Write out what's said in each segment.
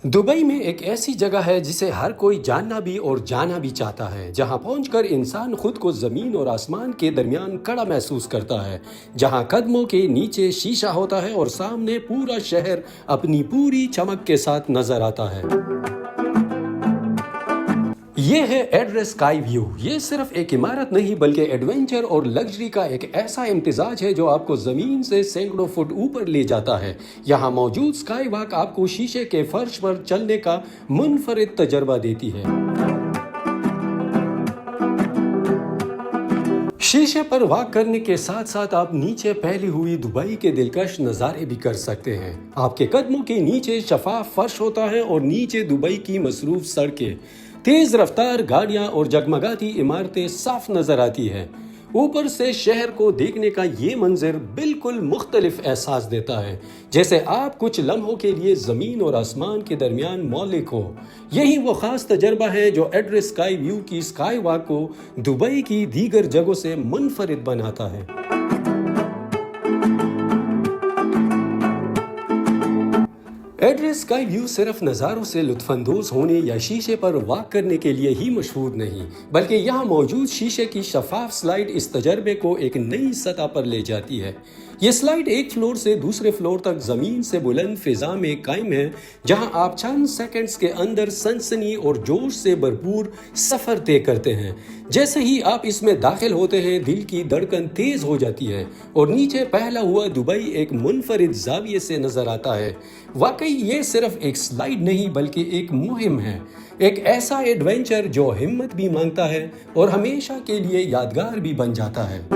Dubai में एक ऐसी जगह है जिसे हर कोई जानना भी और जाना भी चाहता है, जहां पहुंचकर इंसान खुद को ज़मीन और आसमान के दरमियान खड़ा महसूस करता है, जहां कदमों के नीचे शीशा होता है और सामने पूरा शहर अपनी पूरी चमक के साथ नजर आता है। ये है एड्रेस स्काई व्यू। ये सिर्फ एक इमारत नहीं बल्कि एडवेंचर और लग्जरी का एक ऐसा इम्तिजाज है जो आपको ज़मीन से सैकड़ों फुट ऊपर ले जाता है। यहाँ मौजूद स्काई वॉक आपको शीशे के फर्श पर चलने का मुनफरिद तजर्बा देती है। शीशे पर वॉक करने के साथ साथ आप नीचे फैली हुई दुबई के दिलकश नज़ारे भी कर सकते हैं। आपके कदमों के नीचे शफाफ फर्श होता है और नीचे दुबई की मसरूफ सड़कें, तेज रफ्तार गाड़ियां और जगमगाती इमारतें साफ नजर आती हैं। ऊपर से शहर को देखने का ये मंजर बिल्कुल मुख्तलिफ एहसास देता है, जैसे आप कुछ लम्हों के लिए ज़मीन और आसमान के दरमियान मौलिक हो। यही वो ख़ास तजर्बा है जो एड्रेस स्काई व्यू की स्काई वॉक को दुबई की दीगर जगहों से मुनफरिद बनाता है। एड्रेस स्काई व्यू सिर्फ नज़ारों से लुत्फानंदोज होने या शीशे पर वॉक करने के लिए ही मशहूर नहीं, बल्कि यहाँ मौजूद शीशे की शफाफ स्लाइड इस तजर्बे को एक नई सतह पर ले जाती है। ये स्लाइड एक फ्लोर से दूसरे फ्लोर तक ज़मीन से बुलंद फिजा में कायम है, जहाँ आप चंद सेकंड्स के अंदर सनसनी और जोश से भरपूर सफ़र तय करते हैं। जैसे ही आप इसमें दाखिल होते हैं, दिल की धड़कन तेज हो जाती है और नीचे फैला हुआ दुबई एक मुनफरिद जाविये से नजर आता है। वाकई ये सिर्फ एक स्लाइड नहीं बल्कि एक मुहिम है, एक ऐसा एडवेंचर जो हिम्मत भी मांगता है और हमेशा के लिए यादगार भी बन जाता है।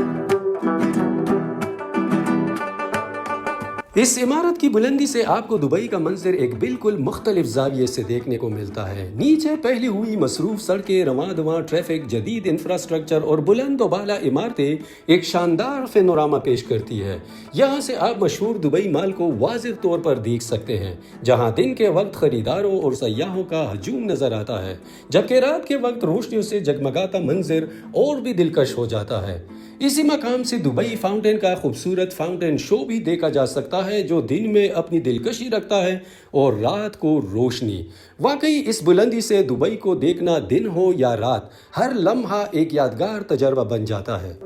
इस इमारत की बुलंदी से आपको दुबई का मंजर एक बिल्कुल मुख्तलिफ जाविये से देखने को मिलता है। नीचे फैली हुई मसरूफ सड़कें, रवां-दवां ट्रैफिक, जदीद इंफ्रास्ट्रक्चर और बुलंद व बाला इमारतें एक शानदार पैनोरामा पेश करती है। यहाँ से आप मशहूर दुबई माल को वाज़िह तौर पर देख सकते हैं, जहाँ दिन के वक्त खरीदारों और सयाहों का हजूम नजर आता है, जबकि रात के वक्त रोशनियों से जगमगाता मंजर और भी दिलकश हो जाता है। इसी मकाम से दुबई फाउंटेन का खूबसूरत फाउंटेन शो भी देखा जा सकता है, जो दिन में अपनी दिलकशी रखता है और रात को रोशनी। वाकई इस बुलंदी से दुबई को देखना दिन हो या रात, हर लम्हा एक यादगार तजर्बा बन जाता है।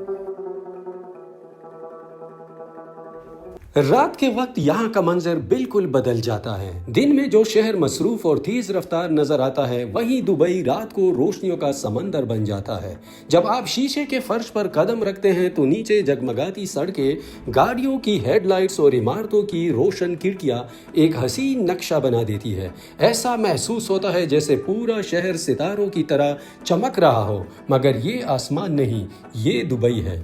रात के वक्त यहाँ का मंजर बिल्कुल बदल जाता है। दिन में जो शहर मसरूफ और तेज रफ्तार नजर आता है, वहीं दुबई रात को रोशनियों का समंदर बन जाता है। जब आप शीशे के फर्श पर कदम रखते हैं तो नीचे जगमगाती सड़कें, गाड़ियों की हेडलाइट्स और इमारतों की रोशन खिड़कियां एक हसीन नक्शा बना देती है। ऐसा महसूस होता है जैसे पूरा शहर सितारों की तरह चमक रहा हो, मगर ये आसमान नहीं, ये दुबई है।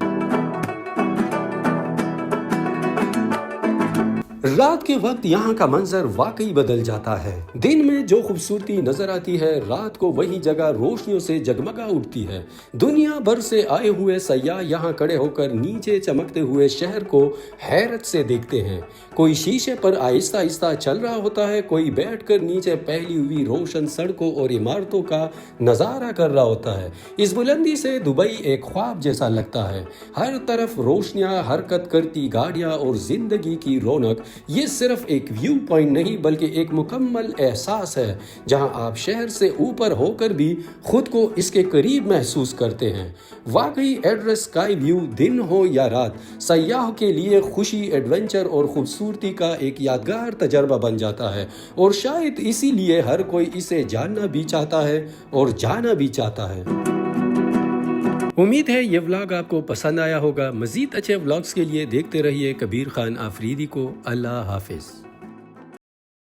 रात के वक्त यहाँ का मंजर वाकई बदल जाता है। दिन में जो खूबसूरती नजर आती है, रात को वही जगह रोशनियों से जगमगा उठती है। दुनिया भर से आए हुए सयाह यहाँ खड़े होकर नीचे चमकते हुए शहर को हैरत से देखते हैं। कोई शीशे पर आहिस्ता आहिस्ता चल रहा होता है, कोई बैठकर नीचे फैली हुई रोशन सड़कों और इमारतों का नजारा कर रहा होता है। इस बुलंदी से दुबई एक ख्वाब जैसा लगता है। हर तरफ रोशनियां, हरकत करती गाड़ियां और जिंदगी की रौनक। ये सिर्फ एक व्यू पॉइंट नहीं बल्कि एक मुकम्मल एहसास है, जहां आप शहर से ऊपर होकर भी खुद को इसके करीब महसूस करते हैं। वाकई एड्रेस स्काई व्यू दिन हो या रात, सयाह के लिए खुशी, एडवेंचर और खूबसूरती का एक यादगार तजर्बा बन जाता है, और शायद इसीलिए हर कोई इसे जानना भी चाहता है और जाना भी चाहता है। उम्मीद है ये व्लॉग आपको पसंद आया होगा। मज़ीद अच्छे व्लॉग्स के लिए देखते रहिए कबीर खान आफरीदी को। अल्लाह हाफिज़।